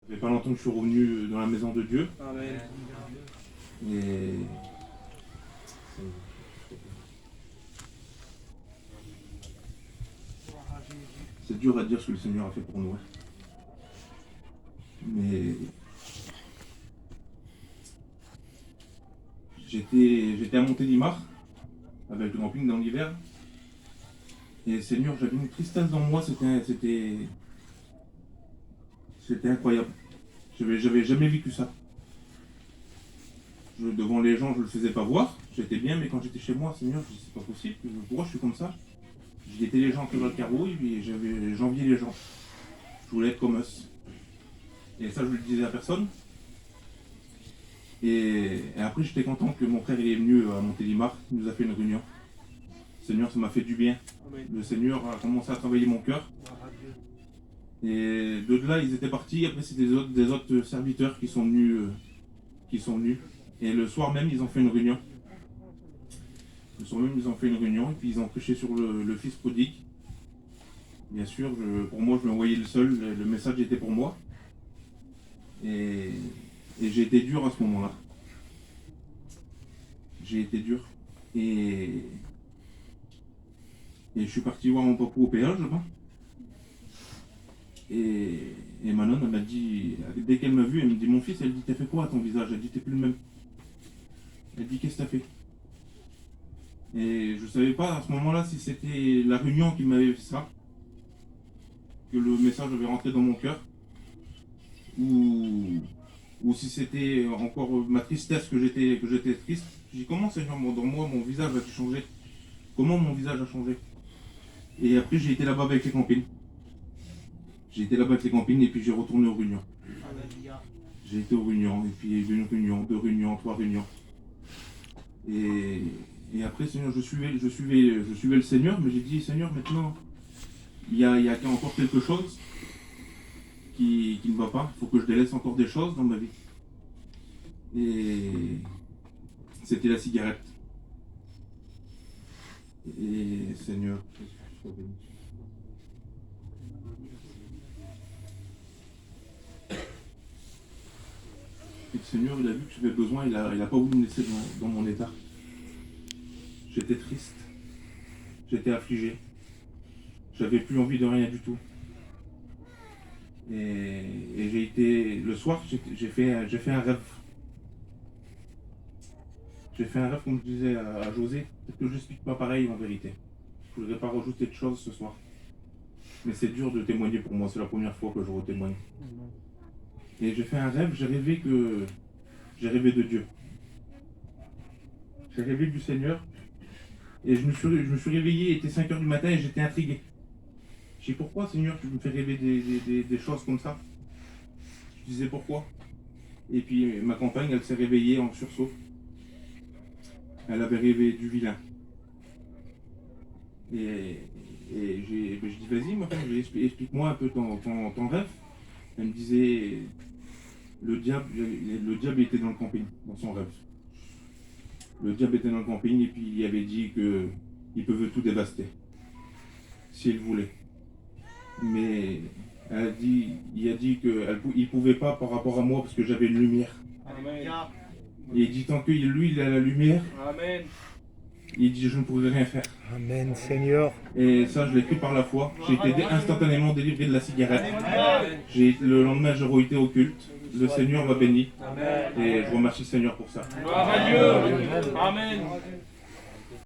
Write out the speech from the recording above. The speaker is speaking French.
Ça fait pas longtemps que je suis revenu dans la maison de Dieu. Amen. Et c'est dur à dire ce que le Seigneur a fait pour nous. Mais j'étais à Montélimar avec le camping dans l'hiver. Et Seigneur, j'avais une tristesse dans moi, c'était incroyable. J'avais jamais vécu ça. Devant les gens, je le faisais pas voir. J'étais bien, mais quand j'étais chez moi, Seigneur, je dis c'est pas possible. Pourquoi je suis comme ça? Je guettais les gens qui dans le carreau et puis j'enviais les gens. Je voulais être comme eux. Et ça, je le disais à personne. Et après, j'étais content que mon frère il est venu à Montélimar. Il nous a fait une réunion. Seigneur, ça m'a fait du bien. Amen. Le Seigneur a commencé à travailler mon cœur. Et de là, ils étaient partis. Après, c'était des autres serviteurs qui sont venus. Et le soir même, ils ont fait une réunion. Le soir même, ils ont fait une réunion. Et puis, ils ont prêché sur le fils prodigue. Bien sûr, pour moi, je me voyais le seul. Le message était pour moi. Et j'ai été dur à ce moment-là. J'ai été dur. Et je suis parti voir mon papou au péage là-bas. Et Manon, elle m'a dit, dès qu'elle m'a vu, elle me dit, mon fils, elle dit, t'as fait quoi à ton visage? Elle dit, t'es plus le même. Elle dit, qu'est-ce que t'as fait? Et je savais pas à ce moment-là si c'était la réunion qui m'avait fait ça, que le message avait rentré dans mon cœur, ou si c'était encore ma tristesse que j'étais triste. Je dis, comment Seigneur, dans moi, mon visage a changé? Comment mon visage a changé? Et après, j'ai été là-bas avec les campines. J'ai été là-bas avec les campines et puis j'ai retourné aux réunions. J'ai été aux réunions, et puis il y a eu une réunion, 2 réunions, 3 réunions. Et après, Seigneur, je suivais le Seigneur, mais j'ai dit, Seigneur, maintenant, il y a encore quelque chose qui ne va pas. Il faut que je délaisse encore des choses dans ma vie. Et c'était la cigarette. Et Seigneur, sois béni. Et le Seigneur, il a vu que j'avais besoin, il a pas voulu me laisser dans mon état. J'étais triste, j'étais affligé, j'avais plus envie de rien du tout. Et le soir, j'ai fait un rêve. J'ai fait un rêve, comme je disais à José, peut-être que je n'explique pas pareil en vérité. Je ne voudrais pas rajouter de choses ce soir. Mais c'est dur de témoigner pour moi, c'est la première fois que je retémoigne. Et j'ai fait un rêve, j'ai rêvé de Dieu. J'ai rêvé du Seigneur. Et je me suis réveillé, il était 5 h du matin et j'étais intrigué. J'ai dit, pourquoi Seigneur tu me fais rêver des choses comme ça? Je disais pourquoi? Et puis ma compagne, elle s'est réveillée en sursaut. Elle avait rêvé du vilain. Et je dis, vas-y ma femme, explique-moi un peu ton rêve. Elle me disait, le diable était dans le camping, dans son rêve. Le diable était dans le camping et puis il avait dit qu'il pouvait tout dévaster, s'il voulait. Mais il a dit qu'il ne pouvait pas par rapport à moi parce que j'avais une lumière. Amen. Et il dit tant que lui il a la lumière, Amen. il dit je ne pourrais rien faire. Amen, Seigneur. Et ça je l'ai pris par la foi. J'ai été instantanément délivré de la cigarette. Amen. Le lendemain j'ai été au culte. Le Seigneur m'a béni. Amen. Et je remercie le Seigneur pour ça. Gloire à Dieu. Amen.